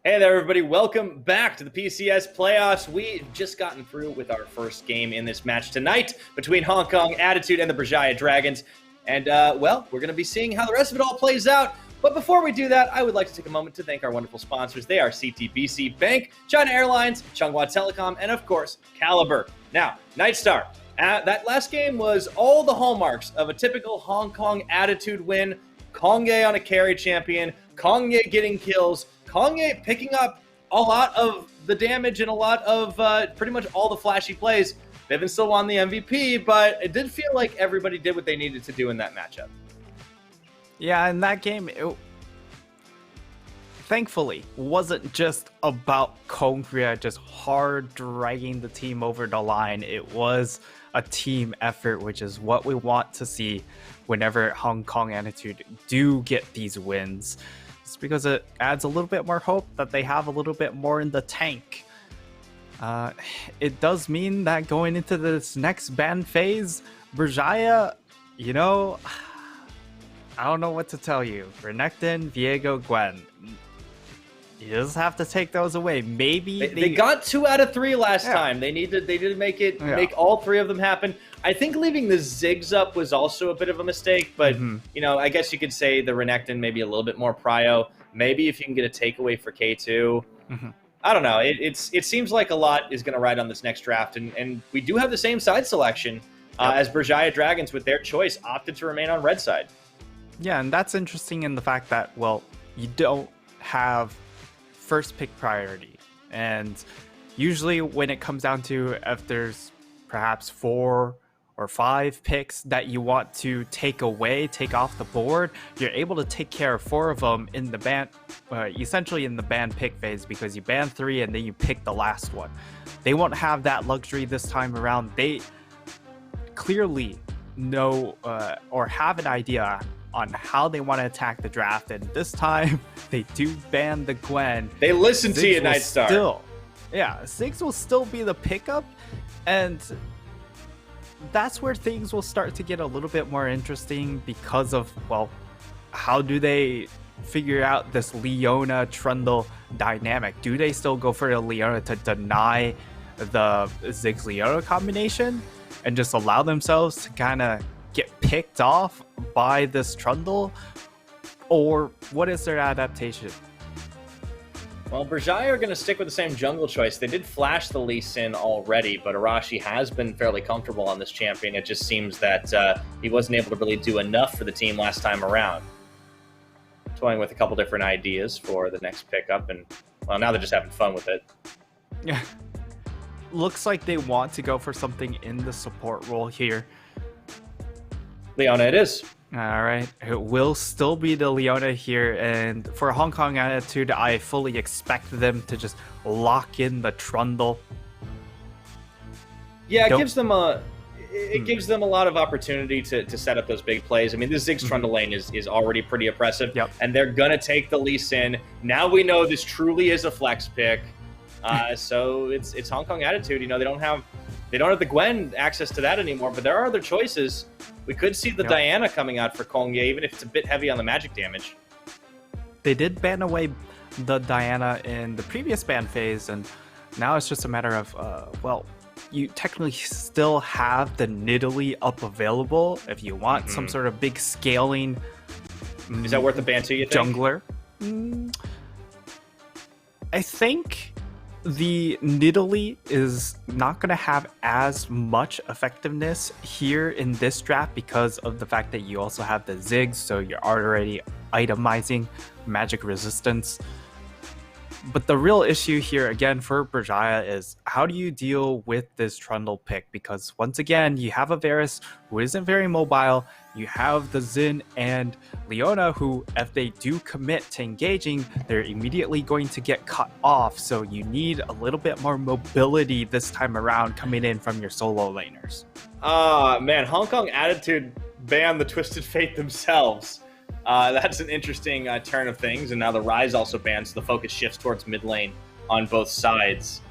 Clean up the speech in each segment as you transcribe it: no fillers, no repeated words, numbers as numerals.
Hey there, everybody. Welcome back to the PCS playoffs. We've just gotten through with our first game in this match tonight between Hong Kong Attitude and the BJD Dragons. And, well, we're going to be seeing how the rest of it all plays out. But before we do that, I would like to take a moment to thank our wonderful sponsors. They are CTBC Bank, China Airlines, Chunghwa Telecom, and, of course, Caliber. Now, Nightstar. That last game was all the hallmarks of a typical Hong Kong Attitude win. Kongye on a carry champion, Kongye getting kills, Kongye picking up a lot of the damage and a lot of pretty much all the flashy plays. Bivin still won the MVP, but it did feel like everybody did what they needed to do in that matchup. Yeah, in that game, it thankfully wasn't just about Kongye just hard dragging the team over the line. It was a team effort, which is what we want to see whenever Hong Kong Attitude do get these wins. It's because it adds a little bit more hope that they have a little bit more in the tank. It does mean that going into this next ban phase, Berjaya, I don't know what to tell you. Renekton, Viego, Gwen. You just have to take those away. Maybe they got 2 out of 3 last time. They did make it make all 3 of them happen. I think leaving the Ziggs up was also a bit of a mistake, but I guess you could say the Renekton maybe a little bit more prio. Maybe if you can get a takeaway for K2. I don't know. It seems like a lot is going to ride on this next draft, and we do have the same side selection as Berjaya Dragons with their choice opted to remain on red side. Yeah, and that's interesting in the fact that, well, you don't have first pick priority, and usually when it comes down to if there's perhaps 4 or 5 picks that you want to take off the board, you're able to take care of 4 of them in the ban, essentially in the ban pick phase, because you ban 3 and then you pick the last one. They won't have that luxury this time around. They clearly know or have an idea on how they want to attack the draft, and this time they do ban the Gwen. They listen to you, Nightstar. Ziggs will still be the pickup, and that's where things will start to get a little bit more interesting because of, well, how do they figure out this Leona Trundle dynamic? Do they still go for the Leona to deny the Ziggs Leona combination and just allow themselves to kind of get picked off by this Trundle, or what is their adaptation? Well, Berjaya are going to stick with the same jungle choice. They did flash the Lee Sin already, but Arashi has been fairly comfortable on this champion. It just seems that he wasn't able to really do enough for the team last time around. Toying with a couple different ideas for the next pickup, and well, now they're just having fun with it. Yeah, looks like they want to go for something in the support role here. Leona it is. All right, it will still be the Leona here, and for Hong Kong Attitude, I fully expect them to just lock in the Trundle. Yeah, it gives them a lot of opportunity to set up those big plays. I mean, this Ziggs Trundle lane is already pretty oppressive, and they're gonna take the Lee Sin. Now we know this truly is a flex pick. So it's Hong Kong Attitude. They don't have the Gwen access to that anymore, but there are other choices. We could see the Diana coming out for Kongye, even if it's a bit heavy on the magic damage. They did ban away the Diana in the previous ban phase, and now it's just a matter of, well, you technically still have the Nidalee up available if you want some sort of big scaling. Is that worth a ban to you think? Jungler? I think the Nidalee is not going to have as much effectiveness here in this draft because of the fact that you also have the Ziggs, so you're already itemizing magic resistance. But the real issue here, again, for Berjaya is how do you deal with this Trundle pick? Because once again, you have a Varus who isn't very mobile. You have the Xin and Leona who, if they do commit to engaging, they're immediately going to get cut off. So you need a little bit more mobility this time around coming in from your solo laners. Man, Hong Kong Attitude banned the Twisted Fate themselves. That's an interesting turn of things, and now the Rise also bans, so the focus shifts towards mid lane on both sides.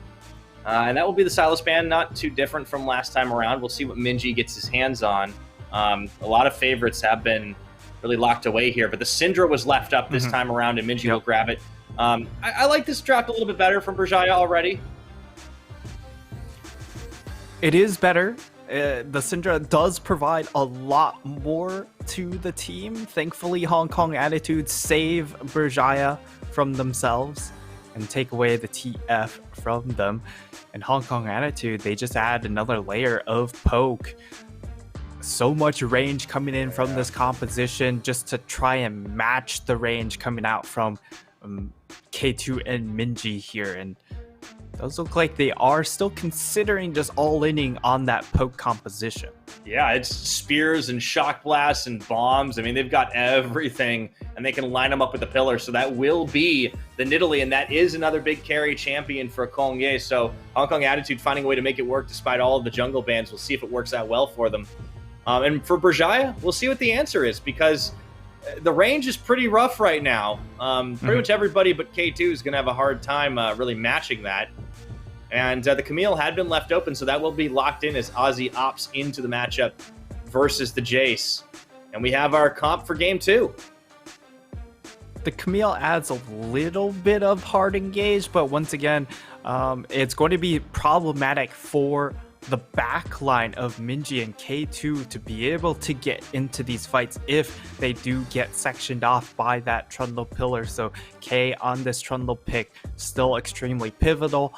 And that will be the Sylas ban, not too different from last time around. We'll see what Minji gets his hands on. A lot of favorites have been really locked away here, but the Syndra was left up this time around, and Minji will grab it. I like this draft a little bit better from Berjaya already. It is better. The Syndra does provide a lot more to the team. Thankfully, Hong Kong Attitude save Berjaya from themselves and take away the TF from them. And Hong Kong Attitude, they just add another layer of poke. So much range coming in from this composition just to try and match the range coming out from K2 and Minji here. And those look like they are still considering just all-inning on that poke composition. Yeah, it's spears and shock blasts and bombs. I mean, they've got everything, and they can line them up with the pillar. So that will be the Nidalee, and that is another big carry champion for Kongye. So Hong Kong Attitude finding a way to make it work despite all of the jungle bans. We'll see if it works out well for them. And for Berjaya, we'll see what the answer is, because the range is pretty rough right now. Pretty much everybody but K2 is going to have a hard time really matching that. And the Camille had been left open, so that will be locked in as Ozzy opts into the matchup versus the Jace. And we have our comp for game 2. The Camille adds a little bit of hard engage, but once again, it's going to be problematic for the back line of Minji and K2 to be able to get into these fights if they do get sectioned off by that Trundle pillar. So K on this Trundle pick, still extremely pivotal.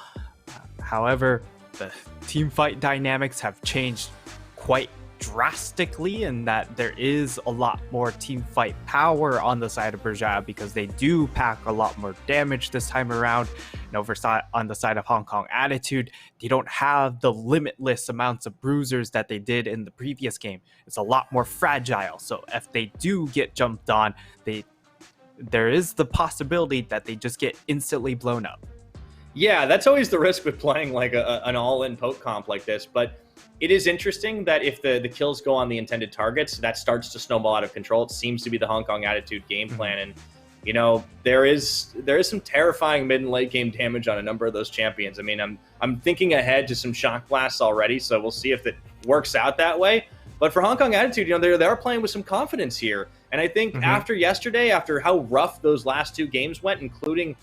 However, the team fight dynamics have changed quite drastically in that there is a lot more team fight power on the side of Berjaya because they do pack a lot more damage this time around. And on the side of Hong Kong Attitude, they don't have the limitless amounts of bruisers that they did in the previous game. It's a lot more fragile. So if they do get jumped on, there is the possibility that they just get instantly blown up. Yeah, that's always the risk with playing like an all-in poke comp like this, but it is interesting that if the kills go on the intended targets, that starts to snowball out of control. It seems to be the Hong Kong Attitude game plan, and you know there is some terrifying mid and late game damage on a number of those champions. I mean, I'm thinking ahead to some shock blasts already, so we'll see if it works out that way. But for Hong Kong Attitude, you know, they are playing with some confidence here, and I think after yesterday, after how rough those last 2 games went, including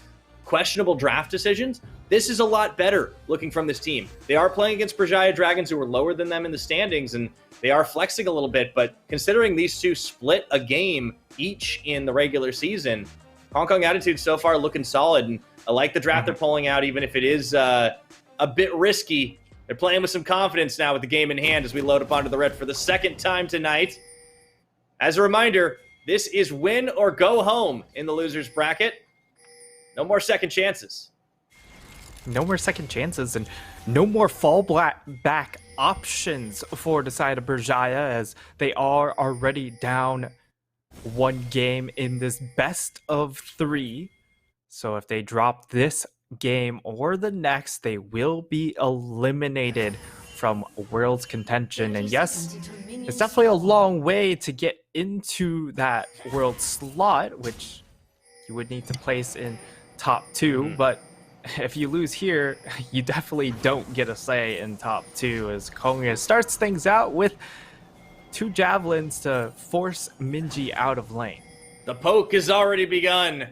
questionable draft decisions, this is a lot better looking from this team. They are playing against Berjaya Dragons, who are lower than them in the standings, and they are flexing a little bit, but considering these two split a game each in the regular season, Hong Kong Attitude so far looking solid, and I like the draft they're pulling out, even if it is a bit risky. They're playing with some confidence now with the game in hand as we load up onto the red for the second time tonight. As a reminder, this is win or go home in the losers bracket. No more second chances. No more second chances and no more fall back options for the side of Berjaya, as they are already down 1 game in this best of 3. So if they drop this game or the next, they will be eliminated from World's contention. And yes, it's definitely a long way to get into that World slot, which you would need to place in top 2, but if you lose here, you definitely don't get a say in top 2, as Kongye starts things out with 2 javelins to force Minji out of lane. The poke has already begun.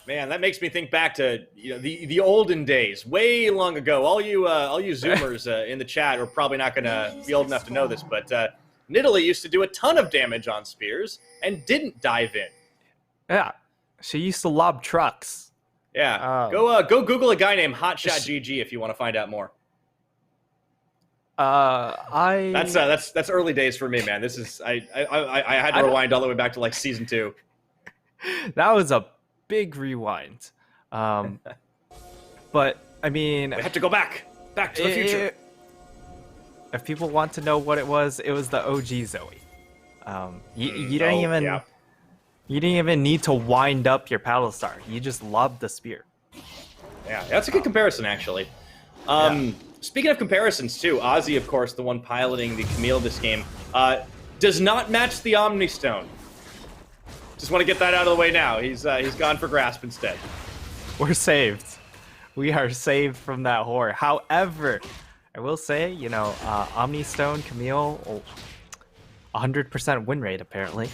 Man, that makes me think back to the olden days, way long ago. All you Zoomers in the chat are probably not going to be old enough to know this, but Nidalee used to do a ton of damage on spears and didn't dive in. Yeah, she used to lob trucks. Yeah, go Google a guy named Hotshot GG if you want to find out more. That's early days for me, man. This is I had to rewind all the way back to like season 2. That was a big rewind. But I mean, we have to go back to the future. If people want to know what it was the OG Zoe. You don't even. Yeah. You didn't even need to wind up your paddle star. You just lobbed the spear. Yeah, that's a good comparison, actually. Speaking of comparisons, too, Ozzy, of course, the one piloting the Camille this game, does not match the Omni Stone. Just want to get that out of the way now. He's gone for Grasp instead. We're saved. We are saved from that horror. However, I will say, Omni Stone, Camille, 100% win rate, apparently.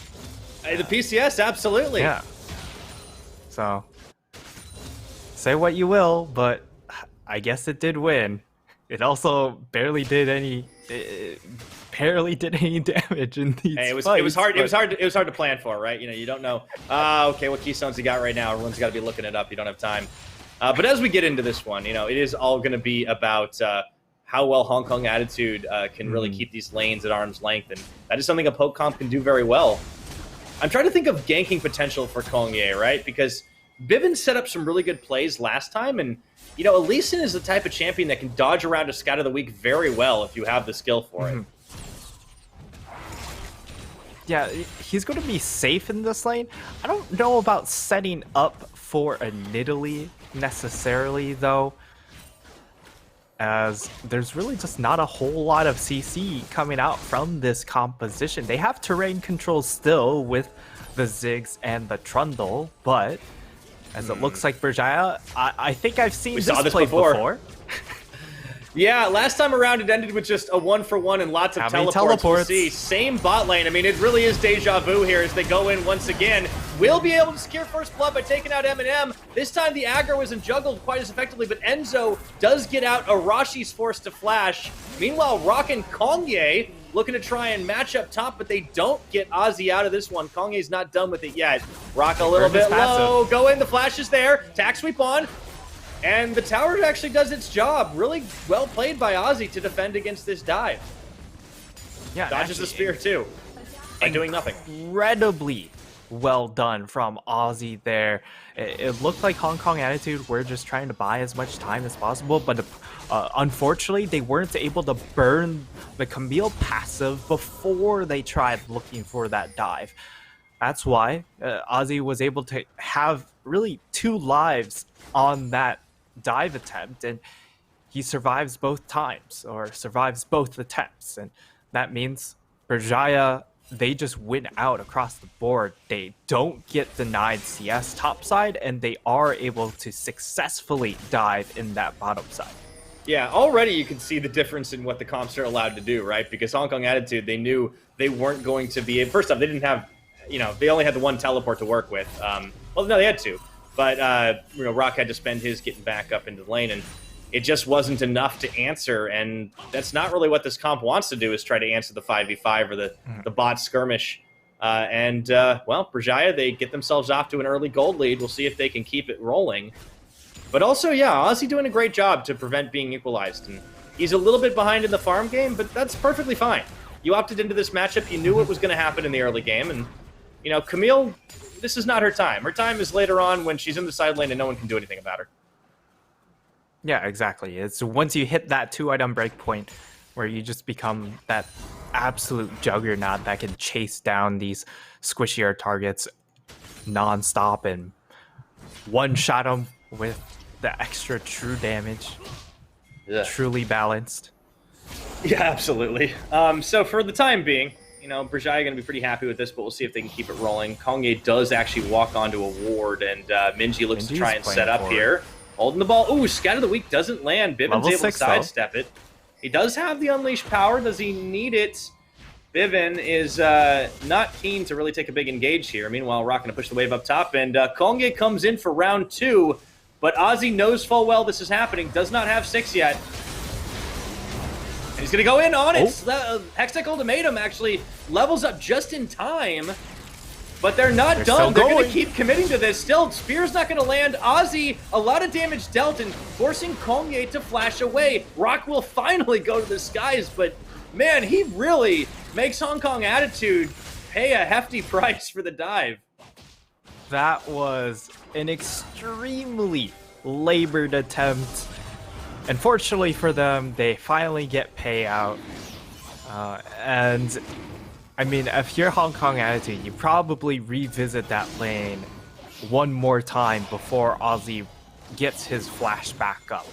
The PCS, absolutely. Yeah. So, Say what you will, but I guess it did win. It also barely did any damage in these Hey, fights. It was hard to plan for, right? You know, you don't know. Okay, what keystones he got right now? Everyone's got to be looking it up. You don't have time. But as we get into this one, you know, it is all going to be about how well Hong Kong Attitude can really keep these lanes at arm's length, and that is something a poke comp can do very well. I'm trying to think of ganking potential for Kongye, right? Because Bivin set up some really good plays last time, and you know, Lee Sin is the type of champion that can dodge around a Scout of the Week very well if you have the skill for it. Yeah, he's going to be safe in this lane. I don't know about setting up for a Nidalee necessarily, though, as there's really just not a whole lot of CC coming out from this composition. They have terrain control still with the Ziggs and the Trundle, but as it looks like Berjaya, I think I've seen this play before. Yeah, last time around it ended with just a 1-for-1 and lots of teleports. We'll see. Same bot lane. I mean, it really is deja vu here as they go in once again. Will be able to secure first blood by taking out Eminem. This time the aggro isn't juggled quite as effectively, but Enzo does get out. Arashi's forced to flash. Meanwhile, Rock and Kongye looking to try and match up top, but they don't get Ozzy out of this one. Kongye's not done with it yet. Rock a little bit low. Go in. The flash is there. Tack sweep on. And the tower actually does its job. Really well played by Ozzy to defend against this dive. Yeah, dodges the spear too by doing nothing. Incredibly well done from Ozzy there. It looked like Hong Kong Attitude were just trying to buy as much time as possible, but unfortunately they weren't able to burn the Camille passive before they tried looking for that dive. That's why Ozzy was able to have really 2 lives on that dive attempt, and he survives both times, or survives both attempts, and that means Berjaya, they just win out across the board. They don't get denied CS topside, and they are able to successfully dive in that bottom side. Yeah, already you can see the difference in what the comps are allowed to do, right? Because Hong Kong Attitude, they knew they weren't going to be... First off, they didn't have... You know, they only had the 1 teleport to work with. Well, no, they had 2. But, you know, Rock had to spend his getting back up into the lane, and it just wasn't enough to answer, and that's not really what this comp wants to do, is try to answer the 5v5 or the bot skirmish. Well, Berjaya, they get themselves off to an early gold lead. We'll see if they can keep it rolling. But also, yeah, Ozzy doing a great job to prevent being equalized, and he's a little bit behind in the farm game, but that's perfectly fine. You opted into this matchup, you knew what was going to happen in the early game, and, you know, Camille... This is not her time. Her time is later on when she's in the side lane and no one can do anything about her. Yeah, exactly. It's once you hit that 2-item breakpoint where you just become that absolute juggernaut that can chase down these squishier targets non-stop and one-shot them with the extra true damage. Yeah. Truly balanced. Yeah, absolutely. So for the time being, you know, Berjaya going to be pretty happy with this, but we'll see if they can keep it rolling. Kongye does actually walk onto a ward, and Minji looks to try and set up here. Holding the ball. Ooh, Scout of the Week doesn't land. Bivon's able to sidestep it. He does have the Unleash power. Does he need it? Bivon is not keen to really take a big engage here. Meanwhile, Rock going to push the wave up top, and Kongye comes in for round 2, but Ozzy knows full well this is happening. Does not have 6 yet. And he's going to go in on it. The Hextech Ultimatum actually levels up just in time. But they're not done. They're going to keep committing to this. Still, Spear's not going to land. Ozzy, a lot of damage dealt and forcing Kongye to flash away. Rock will finally go to the skies, but man, he really makes Hong Kong Attitude pay a hefty price for the dive. That was an extremely labored attempt. Unfortunately for them, they finally get payout. And I mean, if you're Hong Kong Attitude, you probably revisit that lane one more time before Ozzy gets his flash back up.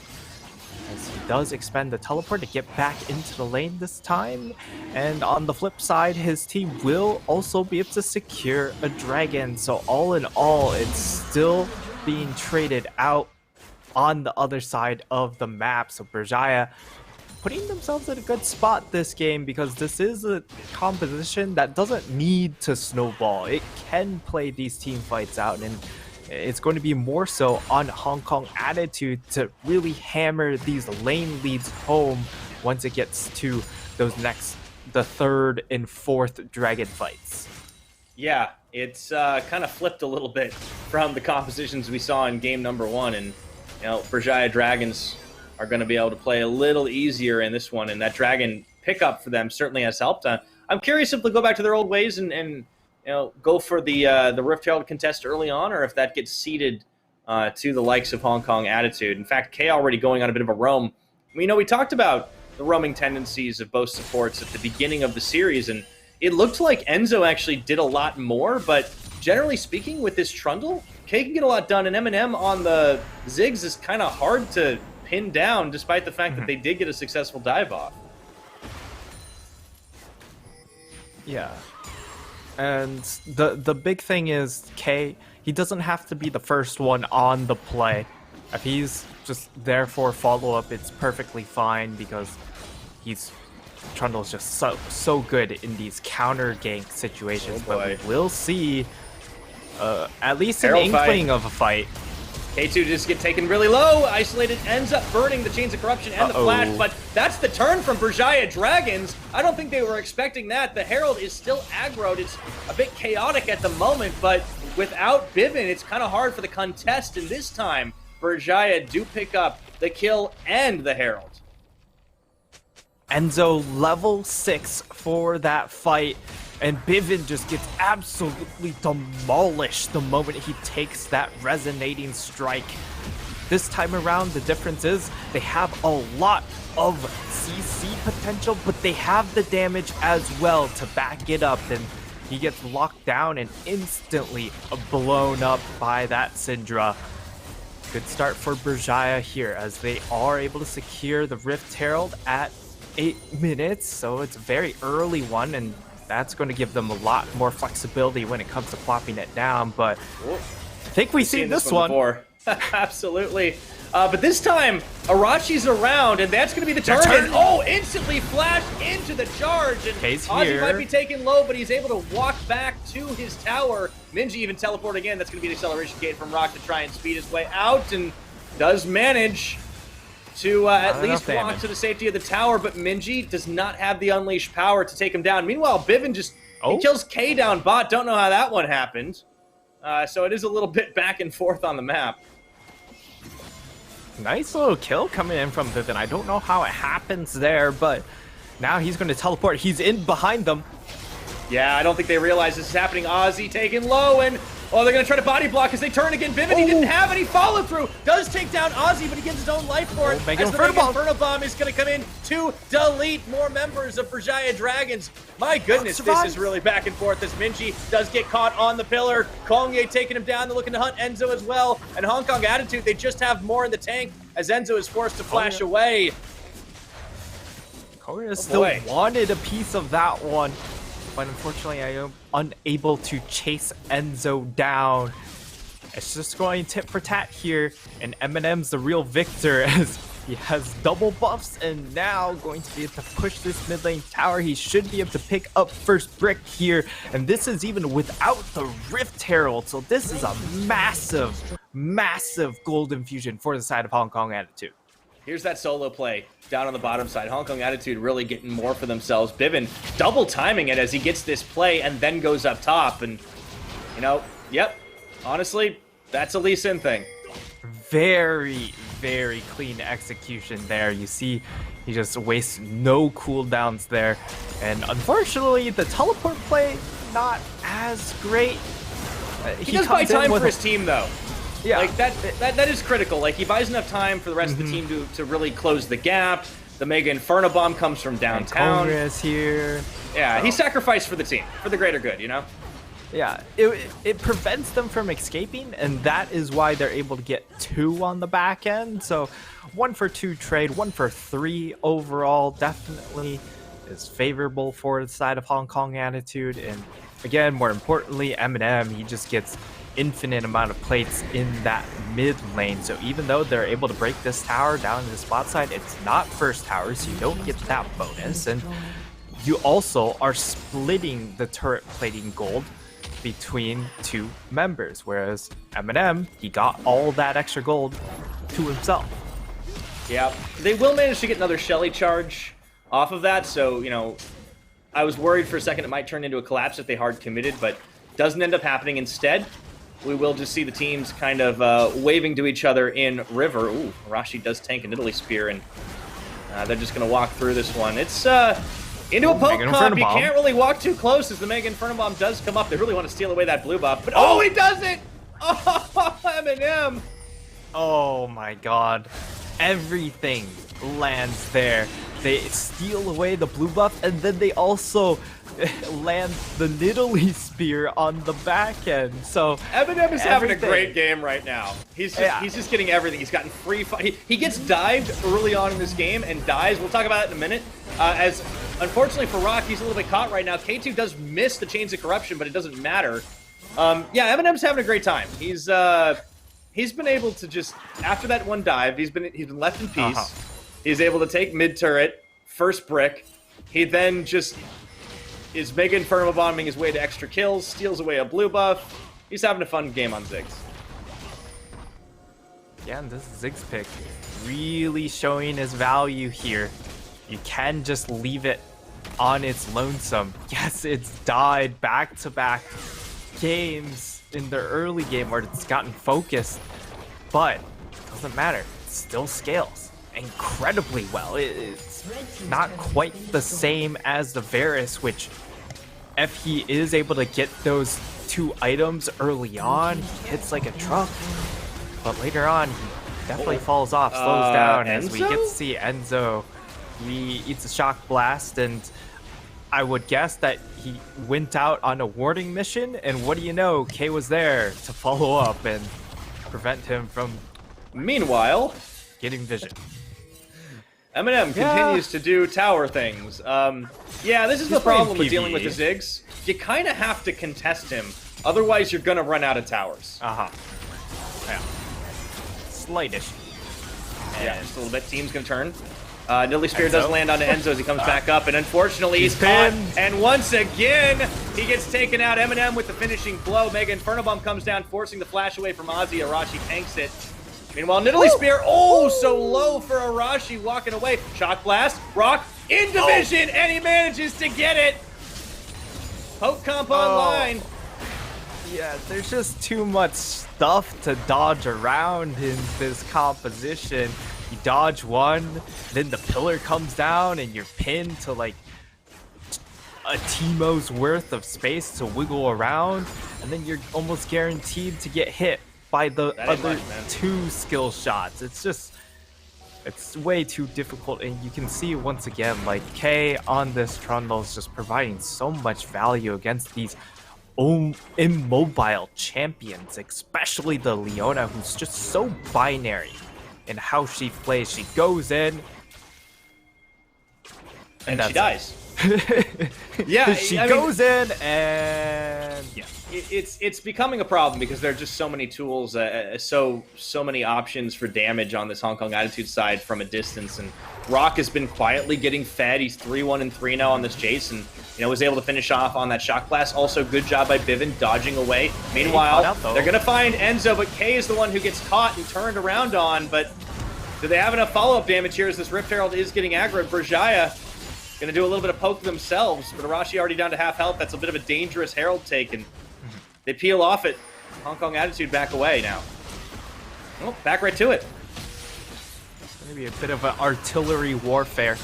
As he does expend the teleport to get back into the lane this time. And on the flip side, his team will also be able to secure a dragon. So all in all, it's still being traded out on the other side of the map. So Berjaya putting themselves in a good spot this game, because this is a composition that doesn't need to snowball. It can play these team fights out, and It's going to be more so on Hong Kong Attitude to really hammer these lane leads home once it gets to those the third and fourth dragon fights. Yeah, it's kind of flipped a little bit from the compositions we saw in game number 1, and Berjaya Dragons are going to be able to play a little easier in this one, and that dragon pickup for them certainly has helped. I'm curious if they'll go back to their old ways and go for the Rift Herald contest early on, or if that gets ceded to the likes of Hong Kong Attitude. In fact, K already going on a bit of a roam. We talked about the roaming tendencies of both supports at the beginning of the series, and it looked like Enzo actually did a lot more, but generally speaking, with this Trundle, K can get a lot done, and Eminem on the Ziggs is kind of hard to pin down, despite the fact that they did get a successful dive off. Yeah. And the big thing is K, he doesn't have to be the first one on the play. If he's just there for follow-up, it's perfectly fine because Trundle's just so good in these counter gank situations. But we will see at least an inkling of a fight. K2 just get taken really low. Isolated ends up burning the Chains of Corruption and the Flash, but that's the turn from Berjaya Dragons. I don't think they were expecting that. The Herald is still aggroed. It's a bit chaotic at the moment, but without Bivin, it's kind of hard for the contest, and this time, Berjaya do pick up the kill and the Herald. Enzo level 6 for that fight, and Bivin just gets absolutely demolished the moment he takes that resonating strike. This time around, the difference is they have a lot of CC potential, but they have the damage as well to back it up, and he gets locked down and instantly blown up by that Syndra. Good start for Berjaya here, as they are able to secure the Rift Herald at 8 minutes, so it's a very early one, and that's going to give them a lot more flexibility when it comes to plopping it down, but I think we've seen this one before. Absolutely. But this time, Arachi's around, and that's going to be the turn. And, instantly flashed into the charge. And Ozzy might be taken low, but he's able to walk back to his tower. Minji even teleported again. That's going to be an acceleration gate from Rock to try and speed his way out, and does manage to at least walk to the safety of the tower, but Minji does not have the unleashed power to take him down. Meanwhile, Bivin just he kills K down bot. Don't know how that one happened. So it is a little bit back and forth on the map. Nice little kill coming in from Bivin. I don't know how it happens there, but now he's going to teleport. He's in behind them. Yeah, I don't think they realize this is happening. Ozzy taken low, and they're going to try to body block as they turn again. Bivin, he didn't have any follow-through. Does take down Ozzy, but he gets his own life for it. Mega Inferno Bomb is going to come in to delete more members of Berjaya Dragons. My goodness, this is really back and forth as Minji does get caught on the pillar. Kongye taking him down. They're looking to hunt Enzo as well. And Hong Kong Attitude, they just have more in the tank as Enzo is forced to flash away. Korea still wanted a piece of that one, but unfortunately I am unable to chase Enzo down. It's just going tit for tat here, and Eminem's the real victor as he has double buffs and now going to be able to push this mid lane tower. He should be able to pick up first brick here, and this is even without the Rift Herald, so this is a massive gold infusion for the side of Hong Kong Attitude. Here's that solo play down on the bottom side. Hong Kong Attitude really getting more for themselves. Bivin double timing it as he gets this play and then goes up top. And, yep, honestly, that's a Lee Sin thing. Very clean execution there. You see, he just wastes no cooldowns there. And unfortunately, the teleport play, not as great. He does buy time for his team, though. Yeah, like that is critical. Like, he buys enough time for the rest of the team to really close the gap. The Mega Inferno Bomb comes from downtown. Is here. Yeah, so he sacrificed for the team, for the greater good, Yeah, it prevents them from escaping, and that is why they're able to get 2 on the back end. So 1 for 2 trade, 1 for 3 overall, definitely is favorable for the side of Hong Kong Attitude. And again, more importantly, Eminem, he just gets infinite amount of plates in that mid lane. So even though they're able to break this tower down in the spot side, it's not first tower, so you don't get that bonus. And you also are splitting the turret plating gold between two members, whereas Eminem, he got all that extra gold to himself. Yeah, they will manage to get another Shelly charge off of that, so, you know, I was worried for a second it might turn into a collapse if they hard committed, but doesn't end up happening. Instead, we will just see the teams kind of waving to each other in River. Ooh, Arashi does tank an Italy Spear, and they're just going to walk through this one. It's into a poke comp. You can't really walk too close as the Mega Inferno Bomb does come up. They really want to steal away that blue buff, but oh, he does it! Oh, Eminem! Oh my god. Everything lands there. They steal away the blue buff, and then they also land the Nidalee Spear on the back end. So Eminem is having a great game right now. He's just getting everything. He's gotten free fight. He gets dived early on in this game and dies. We'll talk about it in a minute. As unfortunately for Rock, he's a little bit caught right now. K2 does miss the Chains of Corruption, but it doesn't matter. Yeah, Eminem's having a great time. He's been able to just, after that one dive, he's been left in peace. He's able to take mid turret, first brick. He then just is Mega Inferno bombing his way to extra kills, steals away a blue buff. He's having a fun game on Ziggs. Yeah, and this Ziggs pick really showing his value here. You can just leave it on its lonesome. Yes, it's died back-to-back games in the early game where it's gotten focused, but it doesn't matter. It still scales incredibly well. It's not quite the same as the Varus, which if he is able to get those two items early on, he hits like a truck, but later on he definitely falls off, slows down. As we get to see Enzo, he eats a shock blast, and I would guess that he went out on a warding mission, and what do you know, Kay was there to follow up and prevent him from meanwhile getting vision. Eminem continues to do tower things. Yeah, this is the problem with dealing with the Ziggs. You kind of have to contest him, otherwise you're gonna run out of towers. Yeah. Slight issue. Yeah, just a little bit. Team's gonna turn. Nidalee Spear does land onto Enzo as he comes back up, and unfortunately he's caught. And once again, he gets taken out. Eminem with the finishing blow. Mega Inferno Bomb comes down, forcing the flash away from Ozzy. Arashi tanks it. Meanwhile, Nidalee Spear, so low for Arashi, walking away. Shock Blast, Rock in division, and he manages to get it. Poke comp online. Yeah, there's just too much stuff to dodge around in this composition. You dodge one, then the pillar comes down, and you're pinned to like a Teemo's worth of space to wiggle around, and then you're almost guaranteed to get hit by the other two skill shots. It's way too difficult, and you can see once again, like, Kay on this Trundle is just providing so much value against these immobile champions, especially the Leona, who's just so binary in how she plays. She goes in, and she dies. Yeah, she goes in, and yeah. It's becoming a problem because there are just so many tools, so many options for damage on this Hong Kong Attitude side from a distance, and Rock has been quietly getting fed. He's 3-1-3 now on this chase, and was able to finish off on that shock blast. Also, good job by Bivin dodging away. Meanwhile, they're gonna find Enzo, but Kay is the one who gets caught and turned around on. But do they have enough follow-up damage here as this Rift Herald is getting aggro? Berjaya gonna do a little bit of poke themselves, but Arashi already down to half health. That's a bit of a dangerous Herald take, and they peel off it. Hong Kong Attitude back away now. Oh, back right to it. Maybe a bit of an artillery warfare.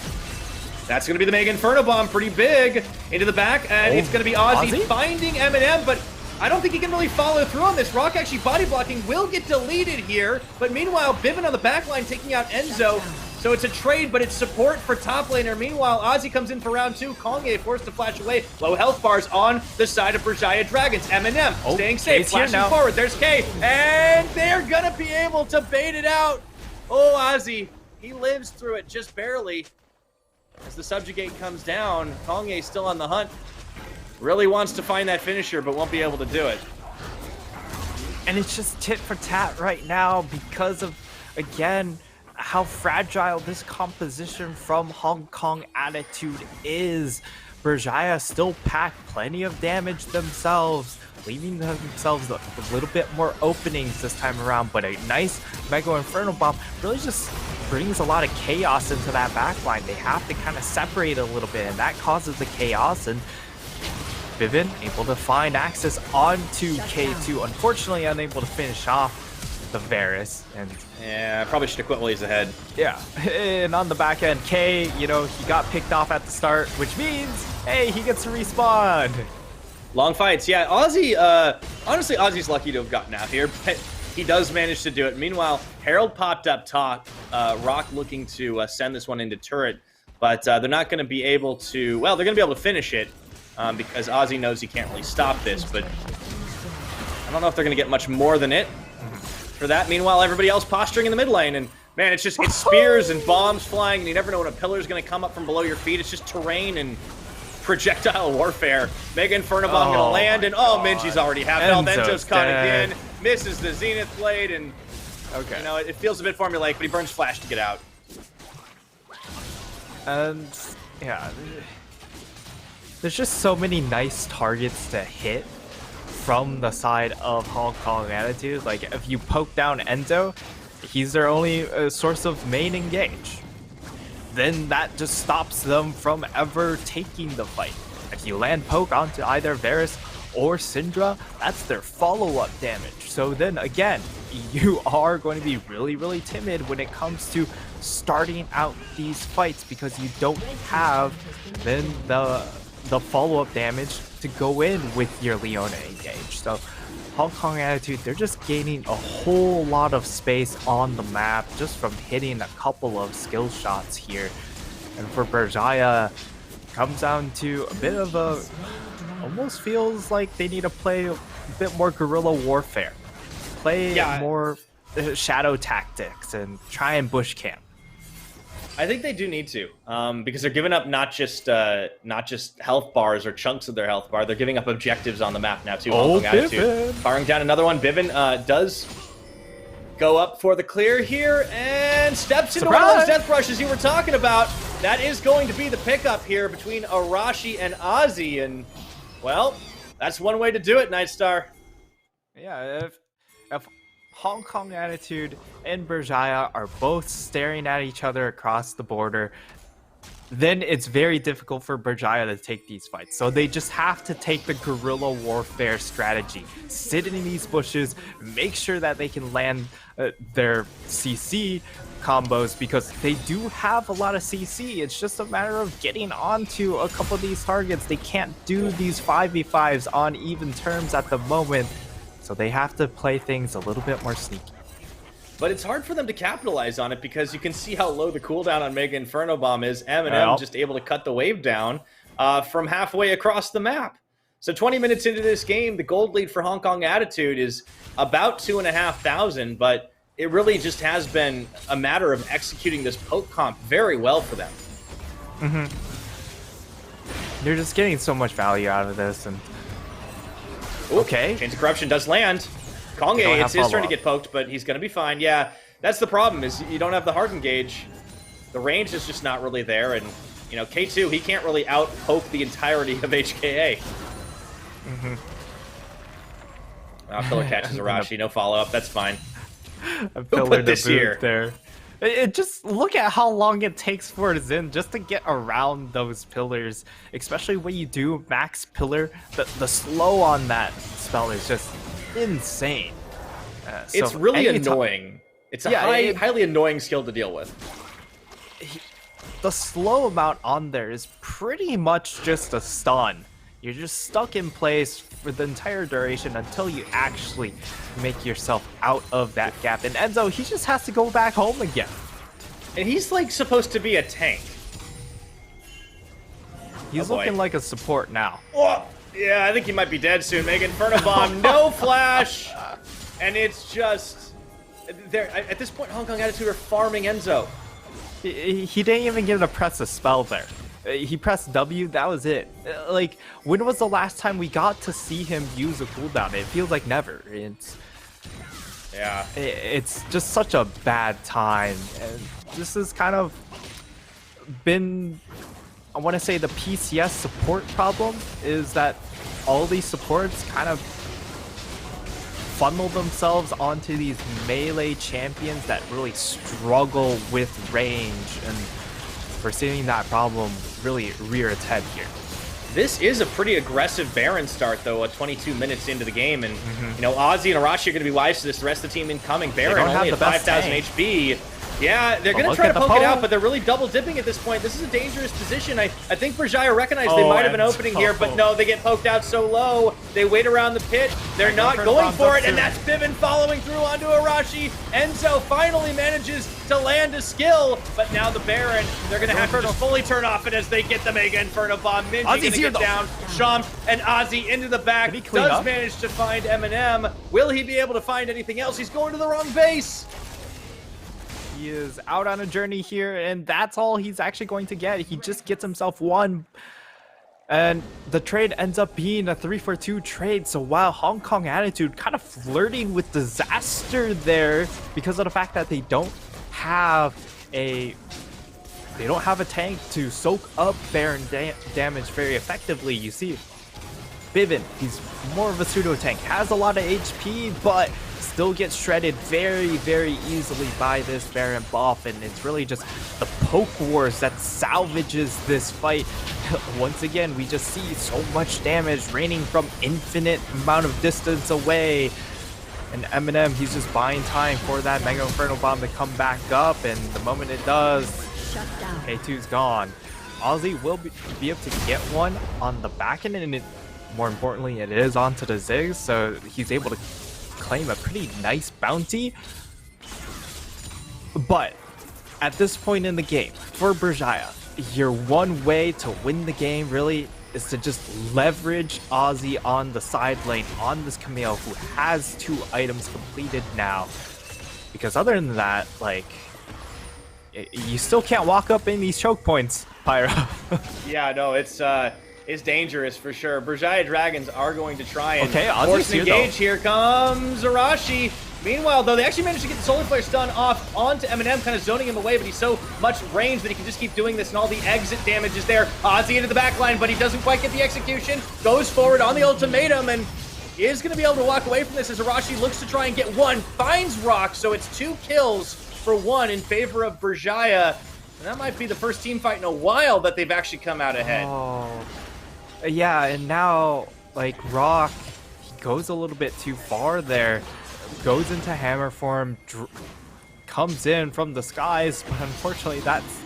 That's going to be the Mega Inferno Bomb, pretty big. Into the back, and it's going to be Ozzy finding Eminem, but I don't think he can really follow through on this. Rock actually body blocking, will get deleted here, but meanwhile, Bivin on the back line taking out Enzo. So it's a trade, but it's support for top laner. Meanwhile, Ozzy comes in for round 2. Kongye forced to flash away. Low health bars on the side of Berjaya Dragons. Eminem staying safe, flashing forward. There's Kay, and they're going to be able to bait it out. Oh, Ozzy, he lives through it just barely. As the subjugate comes down, Kongye still on the hunt. Really wants to find that finisher, but won't be able to do it. And it's just tit for tat right now because of, again, how fragile this composition from Hong Kong Attitude is. Berjaya still pack plenty of damage themselves, leaving themselves a little bit more openings this time around. But a nice Mega Inferno Bomb really just brings a lot of chaos into that backline. They have to kind of separate a little bit, and that causes the chaos. And Vivin able to find access onto K2, unfortunately unable to finish off the Varus. And yeah, probably should have quit while he's ahead. yeah, and on the back end, K, you know, he got picked off at the start, which means, hey, he gets to respawn. Long fights, yeah. Ozzy, honestly, Ozzy's lucky to have gotten out here, but he does manage to do it. Meanwhile, Herald popped up top, Rock looking to send this one into turret, but they're not going to be able to, well, they're going to be able to finish it because Ozzy knows he can't really stop this, but I don't know if they're going to get much more than it for that. Meanwhile, everybody else posturing in the mid lane, and man, it's spears and bombs flying, and you never know when a pillar is going to come up from below your feet. It's just terrain and projectile warfare. Mega Inferno Bomb going to land, and oh, Minji's already half health. Enzo's caught again, misses the Zenith Blade, and okay, you know, it feels a bit formulaic, but he burns Flash to get out. And yeah, there's just so many nice targets to hit from the side of Hong Kong Attitude. Like, if you poke down Enzo, he's their only source of main engage. Then that just stops them from ever taking the fight. If you land poke onto either Varus or Syndra, that's their follow-up damage. So then again, you are going to be really, really timid when it comes to starting out these fights because you don't have then the follow-up damage to go in with your Leona engage. So Hong Kong Attitude, they're just gaining a whole lot of space on the map just from hitting a couple of skill shots here. And for Berjaya, comes down to a bit of a, almost feels like they need to play a bit more guerrilla warfare. Play more shadow tactics and try and bush camp. I think they do need to, because they're giving up not just health bars or chunks of their health bar. They're giving up objectives on the map now too. Oh, Attitude. Firing down another one. Bivin does go up for the clear here and steps into one of those death brushes you were talking about. That is going to be the pickup here between Arashi and Ozzy, and well, that's one way to do it, Nightstar. Yeah, if Hong Kong Attitude and Berjaya are both staring at each other across the border, then it's very difficult for Berjaya to take these fights. So they just have to take the guerrilla warfare strategy. Sit in these bushes, make sure that they can land their CC combos because they do have a lot of CC. It's just a matter of getting onto a couple of these targets. They can't do these 5v5s on even terms at the moment. So they have to play things a little bit more sneaky. But it's hard for them to capitalize on it because you can see how low the cooldown on Mega Inferno Bomb is. Eminem just able to cut the wave down from halfway across the map. So 20 minutes into this game, the gold lead for Hong Kong Attitude is about 2,500, but it really just has been a matter of executing this poke comp very well for them. They're just getting so much value out of this. And ooh, okay, Chains of Corruption does land. Konge, it's his turn to get poked, but he's going to be fine. Yeah, that's the problem, is you don't have the hard engage. The range is just not really there, and, you know, K2, he can't really out-poke the entirety of HKA. Pillar catches Arashi, no follow-up, that's fine. Who put this here? There. Just look at how long it takes for Xin just to get around those pillars, especially when you do max pillar. The slow on that spell is just insane. It's really annoying. It's a highly annoying skill to deal with. The slow amount on there is pretty much just a stun. You're just stuck in place for the entire duration until you actually make yourself out of that gap. And Enzo, he just has to go back home again. And he's like supposed to be a tank. He's looking like a support now. Oh, yeah, I think he might be dead soon. Mega Inferno Bomb, no flash. And it's just, at this point, Hong Kong Attitude are farming Enzo. He didn't even get to press a spell there. He pressed W, that was it. Like, when was the last time we got to see him use a cooldown? It feels like never. It's just such a bad time. And this has kind of been I want to say the PCS support problem is that all these supports kind of funnel themselves onto these melee champions that really struggle with range, and we're seeing that problem really rear its head here. This is a pretty aggressive Baron start, though, 22 minutes into the game. And, you know, Ozzy and Arashi are going to be wise to this. The rest of the team incoming. Baron only at 5,000 HP. Yeah, they're going to try to poke it out, but they're really double dipping at this point. This is a dangerous position. I think Berjaya recognized they might have been opening here, but no, they get poked out so low. They wait around the pit. They're not going for it, and that's Bivin following through onto Arashi. Enzo finally manages to land a skill, but now the Baron, they're going to have to just fully turn off it as they get the Mega Inferno Bomb. Minji going to get down. Shamp and Ozzy into the back. Does manage to find Eminem. Will he be able to find anything else? He's going to the wrong base. He is out on a journey here, and that's all he's actually going to get. He just gets himself one, and the trade ends up being a 3-for-2 trade. So while Hong Kong Attitude kind of flirting with disaster there because of the fact that they don't have a tank to soak up Baron damage very effectively, you see Bivin, he's more of a pseudo tank, has a lot of HP, but still gets shredded very, very easily by this Baron buff, and it's really just the poke wars that salvages this fight. Once again, we just see so much damage raining from infinite amount of distance away, and Eminem, he's just buying time for that Mega Inferno Bomb to come back up, and the moment it does, K2's gone. Ozzy will be able to get one on the back end, and more importantly, it is onto the Ziggs, so he's able to claim a pretty nice bounty. But at this point in the game, for Berjaya, your one way to win the game really is to just leverage Ozzy on the side lane on this Camille, who has 2 items completed now. Because other than that, like, you still can't walk up in these choke points, Pyro. Yeah, no, it's dangerous for sure. Berjaya Dragons are going to try and force an engage. Here comes Arashi. Meanwhile, though, they actually managed to get the Solar Flare stun off onto Eminem, kind of zoning him away, but he's so much range that he can just keep doing this, and all the exit damage is there. Ozzy into the back line, but he doesn't quite get the execution. Goes forward on the ultimatum, and is going to be able to walk away from this as Arashi looks to try and get one. Finds Rock, so it's 2 kills for 1 in favor of Berjaya. And that might be the first team fight in a while that they've actually come out ahead. Oh. Yeah, and now, like, Rock, he goes a little bit too far there. Goes into hammer form, comes in from the skies, but unfortunately that's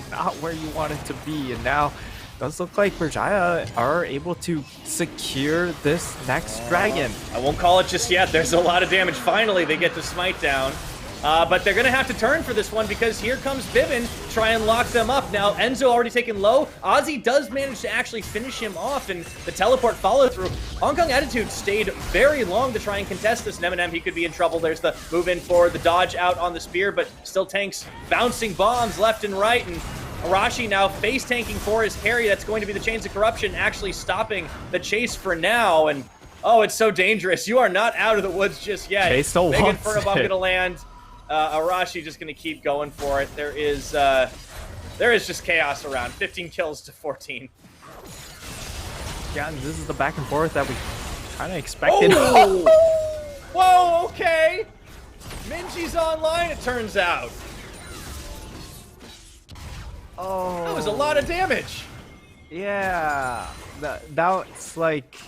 not where you want it to be. And now it does look like Berjaya are able to secure this next dragon. I won't call it just yet. There's a lot of damage. Finally, they get the smite down. But they're going to have to turn for this one because here comes Bivin, try and lock them up. Now, Enzo already taken low. Ozzy does manage to actually finish him off, and the teleport follow through. Hong Kong Attitude stayed very long to try and contest this, and Eminem, he could be in trouble. There's the move in for the dodge out on the spear, but still tanks bouncing bombs left and right, and Arashi now face tanking for his carry. That's going to be the Chains of Corruption, actually stopping the chase for now, and oh, it's so dangerous. You are not out of the woods just yet. They still Big want Inferno Bomb gonna land. Arashi just going to keep going for it. There is just chaos around. 15 kills to 14. Yeah, and this is the back and forth that we kind of expected. Oh! Whoa, okay. Minji's online, it turns out. Oh. That was a lot of damage. Yeah. That's like...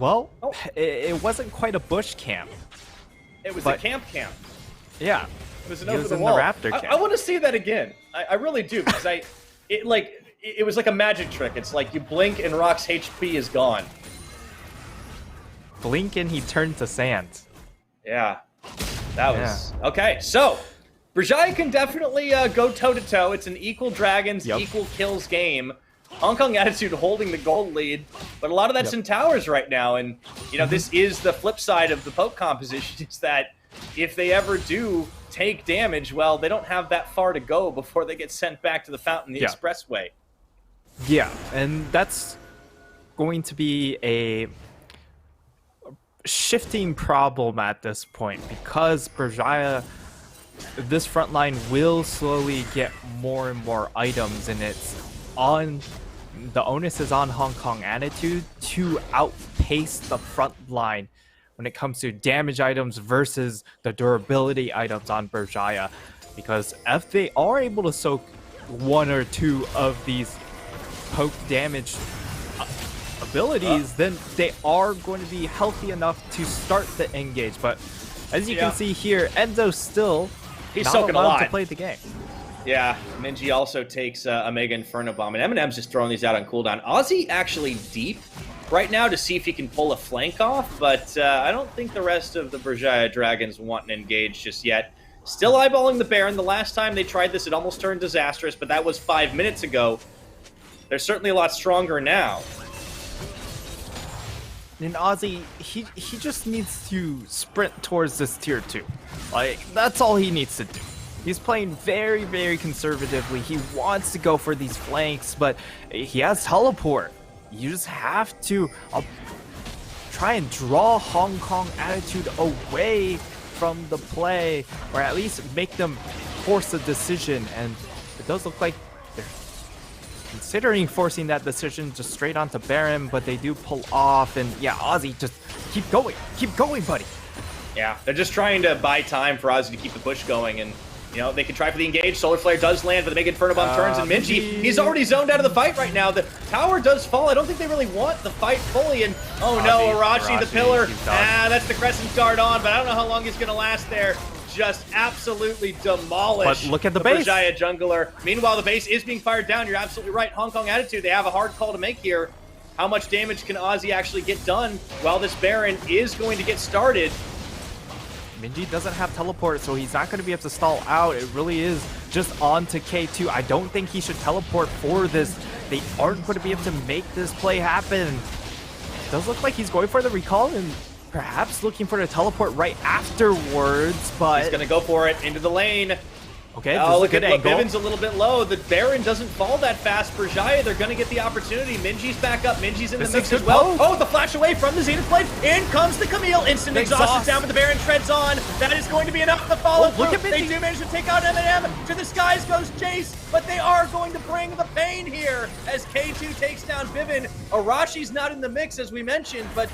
Well, it wasn't quite a bush camp. It was a camp. Yeah. It was an over the wall. Raptor camp. I want to see that again. I really do, because it was like a magic trick. It's like you blink and Rock's HP is gone. Blink and he turned to sand. Yeah. That was... Yeah. Okay, so Berjaya can definitely go toe-to-toe. It's an equal dragons, equal kills game. Hong Kong Attitude holding the gold lead, but a lot of that's in towers right now, and you know this is the flip side of the poke composition, is that if they ever do take damage, well, they don't have that far to go before they get sent back to the fountain, the expressway. Yeah, and that's going to be a shifting problem at this point, because Berjaya this front line will slowly get more and more items, and the onus is on Hong Kong Attitude to outpace the front line when it comes to damage items versus the durability items on Berjaya. Because if they are able to soak one or two of these poke damage abilities, then they are going to be healthy enough to start the engage. But as you can see here, Enzo's still He's not soaking a allowed lot to play the game. Yeah, Minji also takes a Mega Inferno Bomb, and Eminem's just throwing these out on cooldown. Ozzy actually deep right now to see if he can pull a flank off, but I don't think the rest of the Berjaya Dragons want to engage just yet. Still eyeballing the Baron. The last time they tried this, it almost turned disastrous, but that was 5 minutes ago. They're certainly a lot stronger now. And Ozzy, he just needs to sprint towards this tier 2. Like, that's all he needs to do. He's playing very, very conservatively. He wants to go for these flanks, but he has teleport. You just have to try and draw Hong Kong Attitude away from the play, or at least make them force a decision. And it does look like they're considering forcing that decision just straight onto Baron, but they do pull off. And yeah, Ozzy, just keep going, buddy. Yeah, they're just trying to buy time for Ozzy to keep the push going, and you know, they can try for the engage. Solar Flare does land, but the Mega Inferno Bomb turns, and Minji, he's already zoned out of the fight right now. The tower does fall. I don't think they really want the fight fully, and oh no, Arashi the pillar. That's the Crescent Guard on, but I don't know how long he's going to last there. Just absolutely demolished. But look at the base. Berjaya jungler. Meanwhile, the base is being fired down. You're absolutely right. Hong Kong Attitude, they have a hard call to make here. How much damage can Ozzy actually get done while this Baron is going to get started? Minji doesn't have teleport, so he's not going to be able to stall out. It really is just on to K2. I don't think he should teleport for this. They aren't going to be able to make this play happen. It does look like he's going for the recall and perhaps looking for the teleport right afterwards, but he's going to go for it into the lane. Okay, oh, look at Viven's a little bit low. The Baron doesn't fall that fast. Berjaya, they're going to get the opportunity. Minji's back up. Minji's in the mix as well. Oh, the flash away from the Zenith Blade. In comes the Camille. Instant exhaust is down, but the Baron treads on. That is going to be enough to follow through. Look at they do manage to take out Eminem. To the skies goes Jace, but they are going to bring the pain here as K2 takes down Viven. Arashi's not in the mix, as we mentioned, but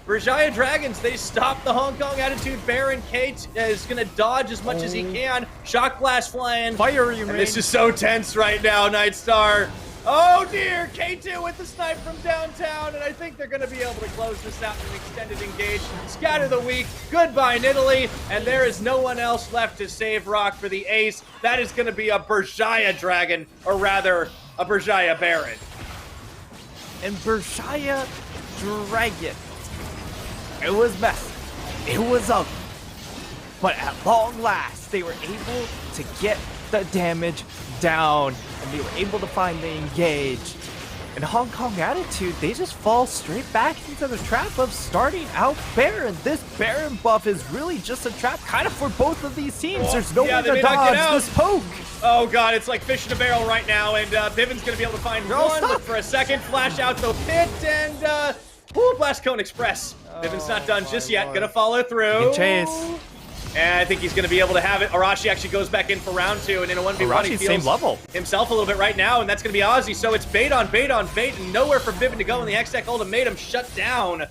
Berjaya Dragons, they stop the Hong Kong Attitude Baron. Kate is going to dodge as much as he can. Shock Blast flying. Fiery rain. This is so tense right now, Nightstar. Oh dear, K2 with the snipe from downtown, and I think they're going to be able to close this out in an extended engage. Scatter the weak. Goodbye, Nidalee. And there is no one else left to save Rock for the ace. That is going to be a Berjaya Dragon, or rather, a Berjaya Baron. And Berjaya Dragon. It was messy. It was ugly. But at long last, they were able to get the damage down, and they were able to find the engage. And Hong Kong Attitude, they just fall straight back into the trap of starting out Baron. This Baron buff is really just a trap kind of for both of these teams. There's no way to dodge this poke. Oh god, it's like fish in a barrel right now, and Viven's going to be able to find one. Look for a second, flash out the pit, and ooh, Blast Cone Express. Viven's not done just yet. Gonna follow through. Chase. And I think he's gonna be able to have it. Arashi actually goes back in for round 2, and in a 1v1 he feels same level himself a little bit right now, and that's gonna be Ozzy. So it's bait on bait on bait, and nowhere for Viven to go, and the X-Tech ultimatum shut down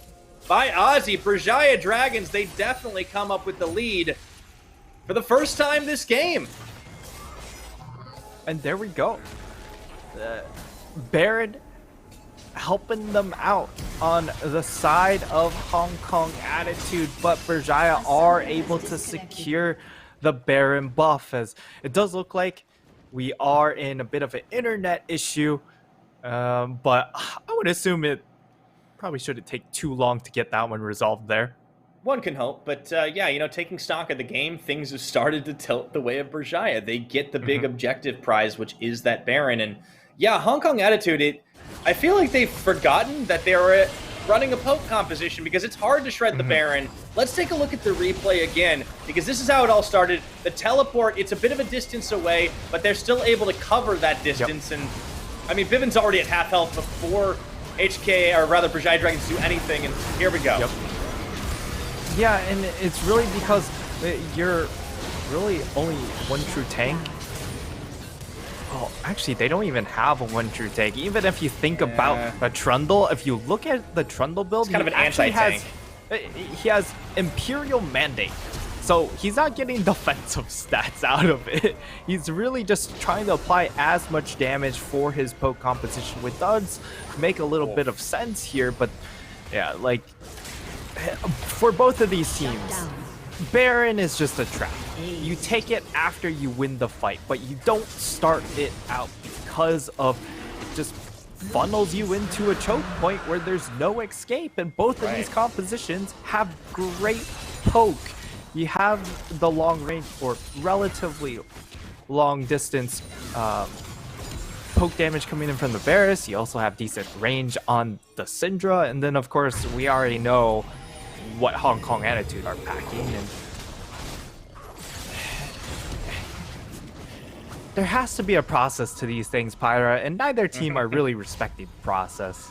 by Ozzy. Berjaya Dragons, they definitely come up with the lead for the first time this game. And there we go. Baron helping them out on the side of Hong Kong Attitude, but Berjaya are able to secure the Baron buff, as it does look like we are in a bit of an internet issue, but I would assume it probably shouldn't take too long to get that one resolved there. One can hope, but yeah, you know, taking stock of the game, things have started to tilt the way of Berjaya. They get the big objective prize, which is that Baron, and yeah, Hong Kong Attitude, I feel like they've forgotten that they were running a poke composition because it's hard to shred the Baron. Let's take a look at the replay again, because this is how it all started. The teleport, it's a bit of a distance away, but they're still able to cover that distance. And I mean, Viven's already at half health before HKA, or rather Berjaya Dragons, do anything, and here we go. Yeah, and it's really because you're really only one true tank. Oh, actually, they don't even have a one true tank. Even if you think about a Trundle, if you look at the Trundle build, it's kind of an anti-tank. He has Imperial Mandate. So he's not getting defensive stats out of it. He's really just trying to apply as much damage for his poke composition, which does make a little bit of sense here. But yeah, like for both of these teams, Baron is just a trap. You take it after you win the fight, but you don't start it out because of it just funnels you into a choke point where there's no escape. And both of these compositions have great poke. You have the long range or relatively long distance poke damage coming in from the Varus. You also have decent range on the Syndra. And then, of course, we already know what Hong Kong Attitude are packing. And there has to be a process to these things, Pyra, and neither team are really respecting the process.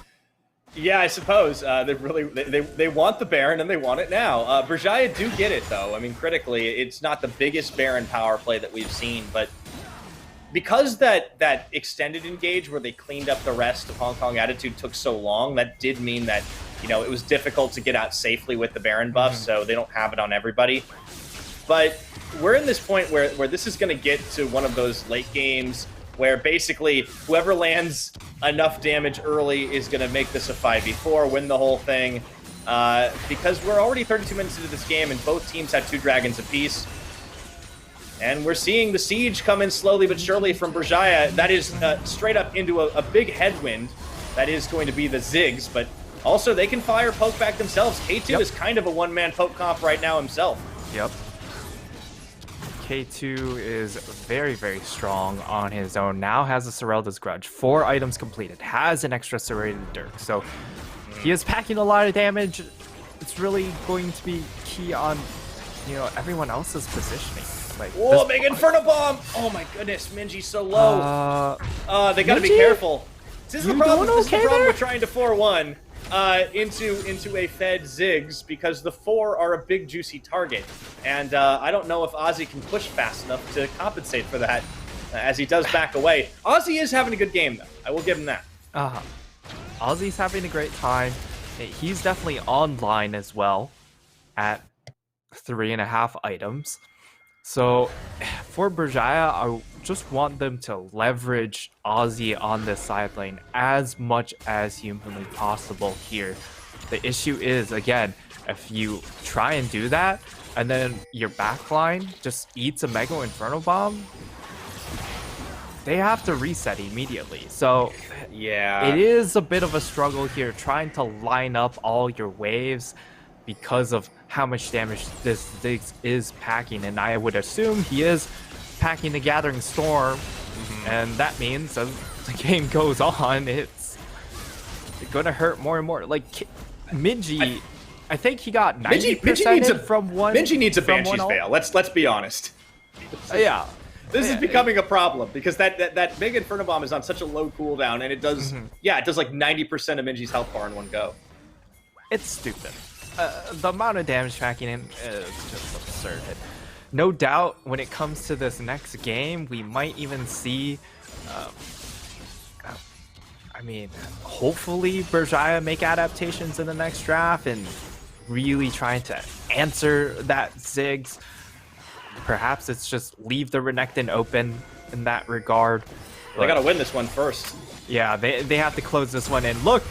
Yeah, I suppose they want the Baron and they want it now. Berjaya do get it though. I mean, critically, it's not the biggest Baron power play that we've seen, but because that extended engage where they cleaned up the rest of Hong Kong Attitude took so long, that did mean that it was difficult to get out safely with the Baron buff, so they don't have it on everybody. But we're in this point where this is going to get to one of those late games where basically whoever lands enough damage early is going to make this a 5v4, win the whole thing. Because we're already 32 minutes into this game and both teams have 2 dragons apiece. And we're seeing the siege come in slowly but surely from Berjaya. That is straight up into a big headwind. That is going to be the Ziggs, but also they can fire poke back themselves. K2 is kind of a one-man poke comp right now himself. Yep. K2 is very, very strong on his own. Now has a Serelda's Grudge. 4 items completed. Has an extra serrated Dirk. So he is packing a lot of damage. It's really going to be key on, everyone else's positioning. Like, whoa, big Inferno Bomb! Oh my goodness, Minji's so low. They gotta be careful. This is the problem. This is the problem with trying to 4-1 into a fed Ziggs, because the 4 are a big juicy target, and I don't know if Ozzy can push fast enough to compensate for that, as he does back away. Ozzy is having a good game though. I will give him that. Ozzy's having a great time. He's definitely online as well at 3.5 items. So for Berjaya, I just want them to leverage Ozzy on this side lane as much as humanly possible here. The issue is, again, if you try and do that, and then your backline just eats a Mega Inferno Bomb, they have to reset immediately. So yeah, it is a bit of a struggle here trying to line up all your waves because of how much damage this Ziggs is packing, and I would assume he is packing the Gathering Storm, and that means as the game goes on, it's gonna hurt more and more. Like Minji, I think he got 90% from one. Minji needs a Banshee's Veil. Let's be honest. Yeah. This is becoming a problem because that big Inferno Bomb is on such a low cooldown, and it does it does like 90% of Minji's health bar in one go. It's stupid. The amount of damage tracking in is just absurd. No doubt when it comes to this next game, we might even see, hopefully Berjaya make adaptations in the next draft and really trying to answer that Ziggs. Perhaps it's just leave the Renekton open in that regard. They gotta win this one first. Yeah, they have to close this one in. Look!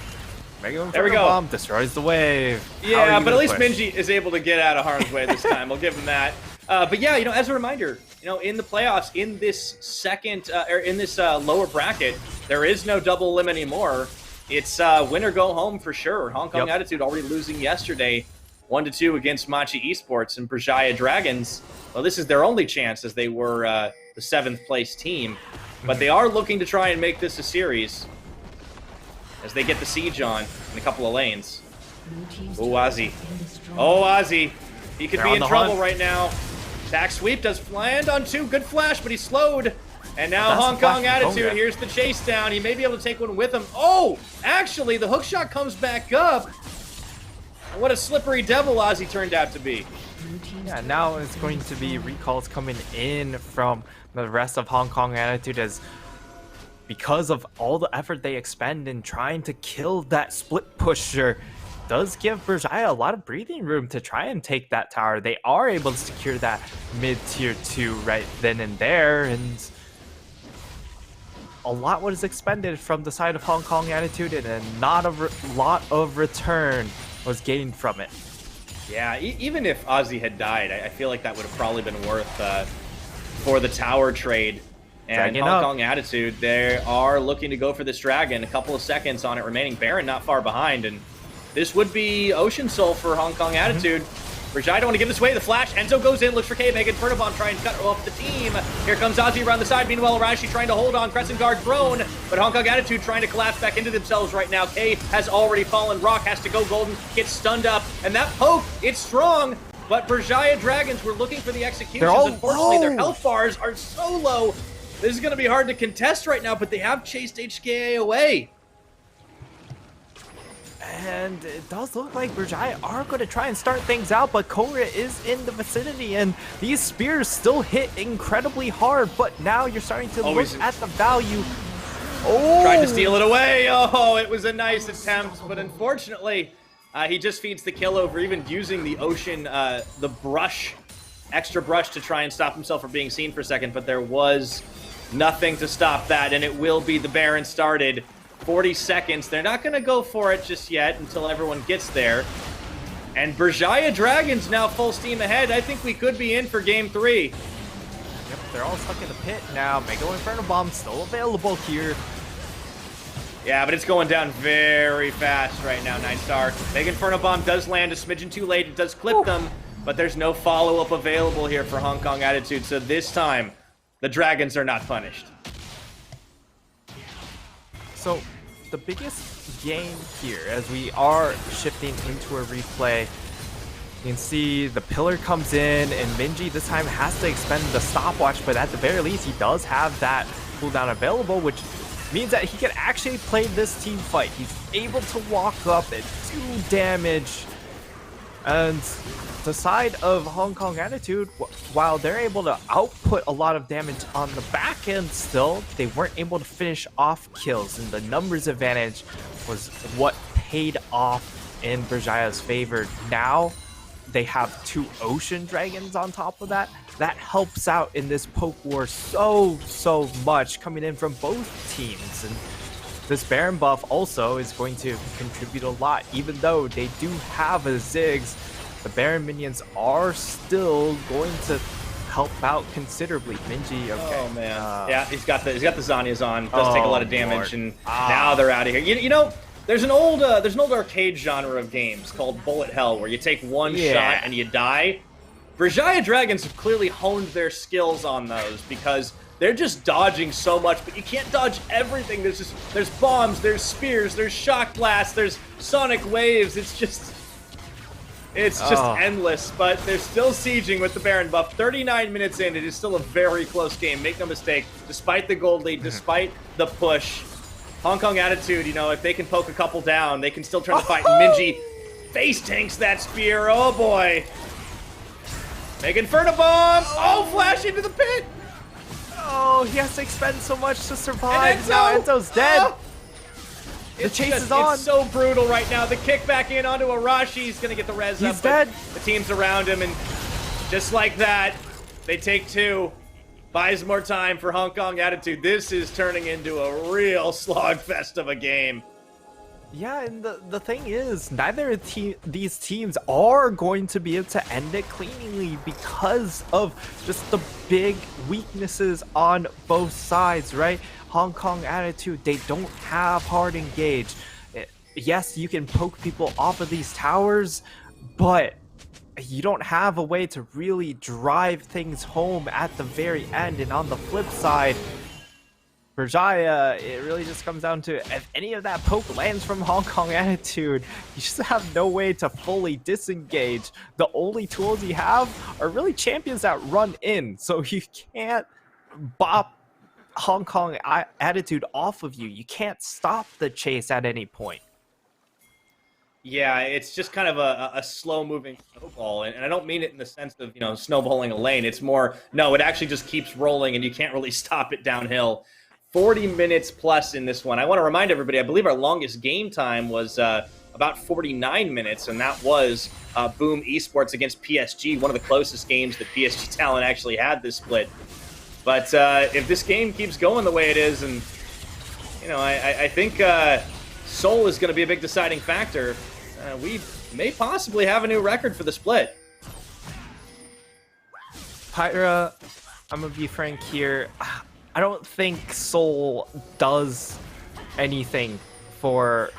There we go. Bomb destroys the wave. Yeah, but at least Minji is able to get out of harm's way this time. I'll give him that. But yeah, as a reminder, in the playoffs, in this second, or in this lower bracket, there is no double limit anymore. It's win or go home for sure. Hong Kong Attitude already losing yesterday, 1-2 against Machi Esports and Berjaya Dragons. Well, this is their only chance, as they were the 7th place team. But they are looking to try and make this a series, as they get the siege on in a couple of lanes. Oh, Ozzy. Oh, Ozzy. He could be in trouble right now. Attack sweep does land on 2. Good flash, but he's slowed. And now Hong Kong Attitude. Here's the chase down. He may be able to take one with him. Oh, actually, the hookshot comes back up. And what a slippery devil Ozzy turned out to be. Yeah, now it's going to be recalls coming in from the rest of Hong Kong Attitude, as because of all the effort they expend in trying to kill that split pusher does give Berjaya a lot of breathing room to try and take that tower. They are able to secure that mid tier 2 right then and there, and a lot was expended from the side of Hong Kong Attitude, and not a lot of return was gained from it. Yeah, even if Ozzy had died, I feel like that would have probably been worth for the tower trade. And Hong Kong Attitude, they are looking to go for this dragon. A couple of seconds on it remaining. Baron not far behind, and this would be Ocean Soul for Hong Kong Attitude. Berjaya don't want to give this away. The flash. Enzo goes in, looks for K. Megan Inferno Bomb trying to cut off the team. Here comes Ozzy around the side. Meanwhile, Arashi trying to hold on. Crescent Guard thrown, but Hong Kong Attitude trying to collapse back into themselves right now. K has already fallen. Rock has to go golden, gets stunned up, and that poke, it's strong. But Berjaya Dragons were looking for the executions. Unfortunately, their health bars are so low. This is going to be hard to contest right now, but they have chased HKA away. And it does look like Berjaya are going to try and start things out, but Cobra is in the vicinity, and these spears still hit incredibly hard, but now you're starting to look at the value. Oh! Tried to steal it away. Oh, it was a nice attempt, but unfortunately, he just feeds the kill over, even using the ocean, the brush, extra brush to try and stop himself from being seen for a second, but there was nothing to stop that, and it will be the Baron started. 40 seconds. They're not going to go for it just yet until everyone gets there. And Berjaya Dragons now full steam ahead. I think we could be in for game 3. Yep, they're all stuck in the pit now. Mega Inferno Bomb still available here. Yeah, but it's going down very fast right now, Nightstar. Mega Inferno Bomb does land a smidgen too late. It does clip them, but there's no follow-up available here for Hong Kong Attitude. So this time, the Dragons are not punished. So the biggest gain here, as we are shifting into a replay, you can see the pillar comes in, and Minji this time has to expend the stopwatch, but at the very least he does have that cooldown available, which means that he can actually play this team fight. He's able to walk up and do damage. And the side of Hong Kong Attitude, while they're able to output a lot of damage on the back end still, they weren't able to finish off kills, and the numbers advantage was what paid off in Berjaya's favor. Now they have 2 Ocean Dragons on top of that. That helps out in this poke war so much coming in from both teams. And this Baron buff also is going to contribute a lot, even though they do have a Ziggs. The Baron minions are still going to help out considerably. Minji, okay. Oh man, yeah, he's got the Zanyas on. Does take a lot of damage, and now they're out of here. You know, there's an old arcade genre of games called Bullet Hell, where you take one shot and you die. Berjaya Dragons have clearly honed their skills on those, because they're just dodging so much, but you can't dodge everything. There's bombs, there's spears, there's shock blasts, there's sonic waves. It's just endless, but they're still sieging with the Baron buff. 39 minutes in, it is still a very close game. Make no mistake, despite the gold lead, despite the push, Hong Kong Attitude, you know, if they can poke a couple down, they can still turn the fight. And Minji face tanks that spear. Oh boy. Mega Inferno Bomb. Oh, flash into the pit. Oh, he has to expend so much to survive. And now Enzo's dead. The chase is on. It's so brutal right now. The kick back in onto Arashi. He's going to get the res up. He's dead. The team's around him, and just like that, they take 2. Buys more time for Hong Kong Attitude. This is turning into a real slogfest of a game. Yeah, and the thing is, neither of these teams are going to be able to end it cleanly because of just the big weaknesses on both sides, right? Hong Kong Attitude, they don't have hard engage. Yes, you can poke people off of these towers, but you don't have a way to really drive things home at the very end. And on the flip side, Berjaya, it really just comes down to if any of that poke lands from Hong Kong Attitude, you just have no way to fully disengage. The only tools you have are really champions that run in, so you can't bop Hong Kong Attitude off of you. You can't stop the chase at any point. Yeah, it's just kind of a slow-moving snowball, and I don't mean it in the sense of, snowballing a lane. It's more, no, it actually just keeps rolling, and you can't really stop it downhill. 40 minutes plus in this one. I want to remind everybody, I believe our longest game time was about 49 minutes, and that was Boom Esports against PSG, one of the closest games that PSG Talent actually had this split. But if this game keeps going the way it is, and, I think Seoul is going to be a big deciding factor. We may possibly have a new record for the split. Pyra, I'm going to be frank here. I don't think Seoul does anything for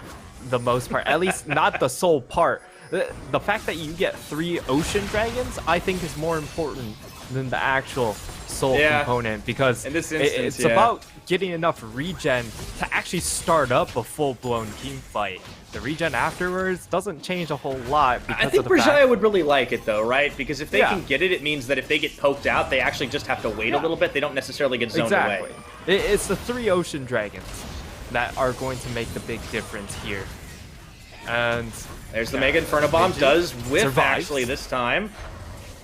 the most part. At least not the Seoul part. The fact that you get 3 Ocean Dragons, I think, is more important than the actual Seoul component, because in this instance, it's about getting enough regen to actually start up a full-blown team fight. The regen afterwards doesn't change a whole lot. I think Brajaya would really like it, though, right? Because if they can get it, it means that if they get poked out, they actually just have to wait a little bit. They don't necessarily get zoned away. It's the 3 Ocean Dragons that are going to make the big difference here. And there's the Mega Inferno Bomb. Does whiff, actually, this time.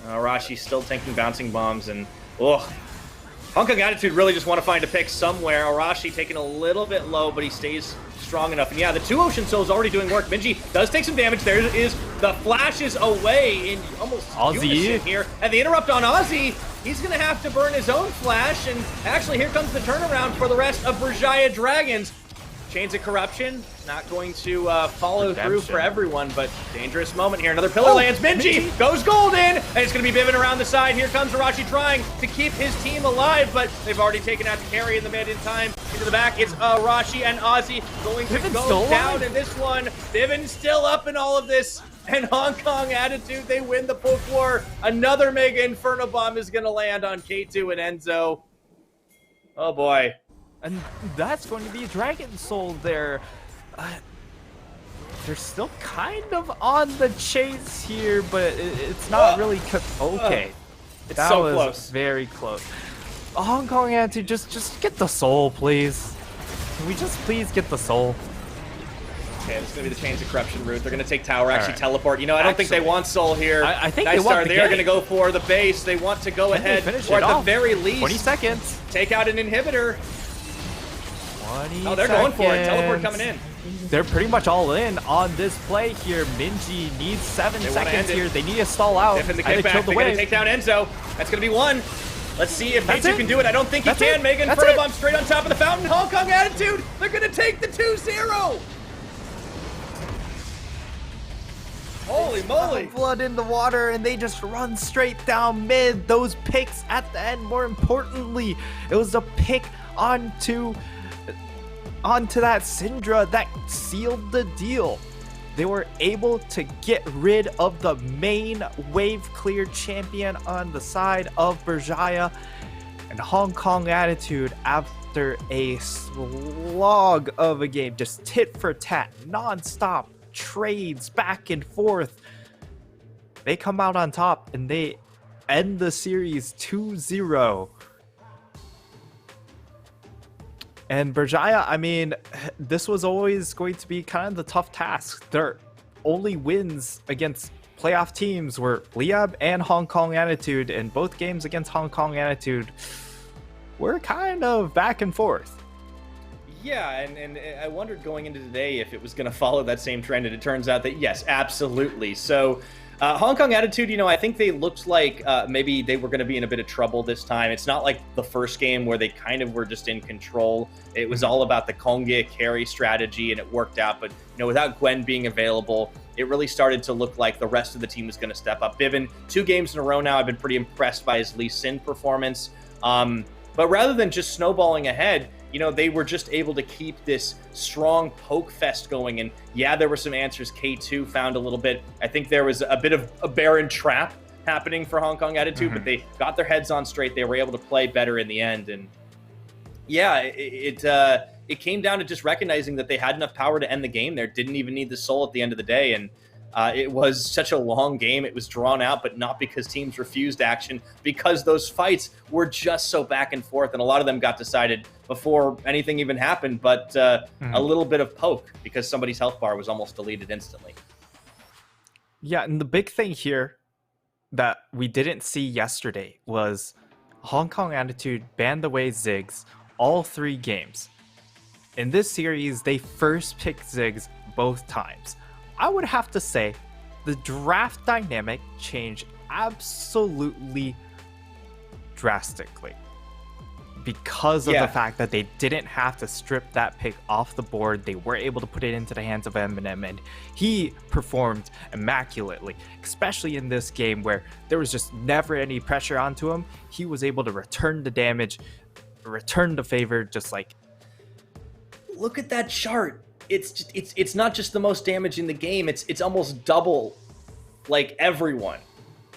Arashi's still tanking bouncing bombs, and Hong Kong Attitude really just want to find a pick somewhere. Arashi taking a little bit low, but he stays strong enough. And yeah, the 2 Ocean Souls already doing work. Minji does take some damage. There is the flashes away in almost unison here. And the interrupt on Ozzy, he's going to have to burn his own flash. And actually, here comes the turnaround for the rest of Brajaya Dragons. Chains of Corruption, not going to follow through for everyone, but dangerous moment here. Another pillar lands. Minji goes golden, and it's going to be Viven around the side. Here comes Arashi trying to keep his team alive, but they've already taken out the carry in the mid in time. Into the back, it's Arashi and Ozzy going to go down in this one. Viven still up in all of this, and Hong Kong Attitude, they win the poke war. Another Mega Inferno Bomb is going to land on K2 and Enzo. Oh boy. And that's going to be Dragon Soul there. They're still kind of on the chase here, but it's not really... Okay. It's that so was close. Very close. Hong Kong Attitude, just get the soul, please. Can we just please get the soul? Okay, this is going to be the Chains of Corruption route. They're going to take tower, actually teleport. I don't think they want soul here. I think nice they want They are going to go for the base. They want to go ahead, or at the very least, 20 seconds. Take out an inhibitor. 20 Oh, they're going for it. Teleport coming in. They're pretty much all in on this play here. Minji needs 7 seconds here. They need to stall out. Dip in the kickback. They're going to take down Enzo. That's going to be 1. Let's see if K2 can do it. I don't think he can. Mega Inferno Bomb straight on top of the fountain. Hong Kong Attitude. They're going to take the 2-0. Holy moly. Blood in the water, and they just run straight down mid. Those picks at the end, more importantly, it was a pick onto that Syndra that sealed the deal. They were able to get rid of the main wave clear champion on the side of Brajaya, and Hong Kong Attitude, after a slog of a game, just tit for tat, non-stop trades back and forth, they come out on top and they end the series 2-0. And Brajaya, I mean, this was always going to be kind of the tough task. Their only wins against playoff teams were Liab and Hong Kong Attitude, and both games against Hong Kong Attitude were kind of back and forth. Yeah, and I wondered going into today if it was going to follow that same trend, and it turns out that yes, absolutely. So Hong Kong Attitude, I think they looked like maybe they were going to be in a bit of trouble this time. It's not like the first game where they kind of were just in control. It was all about the Kongye carry strategy, and it worked out. But without Gwen being available, it really started to look like the rest of the team was going to step up. Viven, 2 games in a row now, I've been pretty impressed by his Lee Sin performance. But rather than just snowballing ahead, they were just able to keep this strong poke fest going. And yeah, there were some answers K2 found a little bit. I think there was a bit of a Baron trap happening for Hong Kong Attitude, but they got their heads on straight. They were able to play better in the end. And yeah, it came down to just recognizing that they had enough power to end the game there. Didn't even need the soul at the end of the day. And it was such a long game. It was drawn out, but not because teams refused action, because those fights were just so back and forth, and a lot of them got decided before anything even happened, but a little bit of poke because somebody's health bar was almost deleted instantly. Yeah, and the big thing here that we didn't see yesterday was Hong Kong Attitude banned away Ziggs all 3 games. In this series, they first picked Ziggs both times. I would have to say the draft dynamic changed absolutely drastically because of the fact that they didn't have to strip that pick off the board. They were able to put it into the hands of Eminem, and he performed immaculately, especially in this game where there was just never any pressure onto him. He was able to return the damage, return the favor, just like... Look at that chart. It's not just the most damage in the game. It's almost double, like, everyone.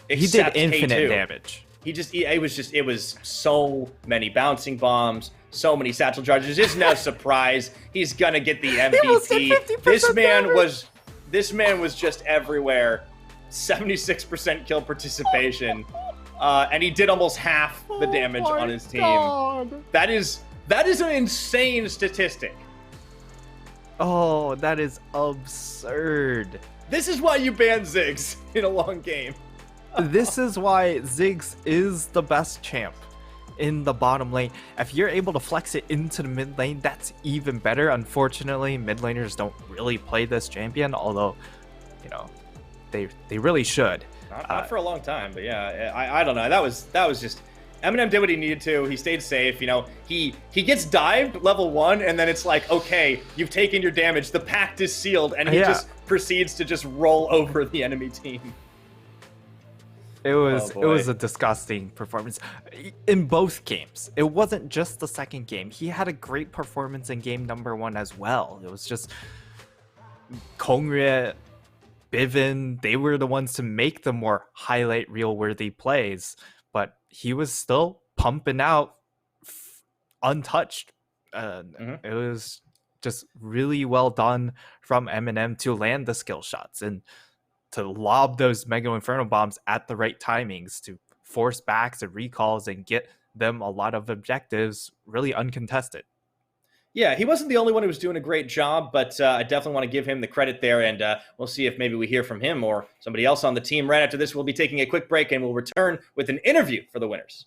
He did infinite damage. It was so many bouncing bombs, so many satchel charges. It's no surprise he's gonna get the MVP. This man was just everywhere. 76% kill participation, and he did almost half the damage on his team. God. That is an insane statistic. Oh, that is absurd. This is why you ban Ziggs in a long game. This is why Ziggs is the best champ in the bottom lane. If you're able to flex it into the mid lane, that's even better. Unfortunately, mid laners don't really play this champion, although, you know, they really should. Not for a long time, but yeah, I don't know. That was just... Eminem did what he needed to. He stayed safe. You know, he gets dived level 1, and then it's like, okay, you've taken your damage. The pact is sealed, and he just proceeds to just roll over the enemy team. It was a disgusting performance in both games. It wasn't just the second game. He had a great performance in game number 1 as well. It was just Kongrye, Bivin, they were the ones to make the more highlight reel worthy plays, but he was still pumping out untouched. It was just really well done from Eminem to land the skill shots and to lob those Mega Inferno bombs at the right timings to force backs and recalls and get them a lot of objectives really uncontested. Yeah, he wasn't the only one who was doing a great job, but I definitely want to give him the credit there, and we'll see if maybe we hear from him or somebody else on the team. Right after this, we'll be taking a quick break, and we'll return with an interview for the winners.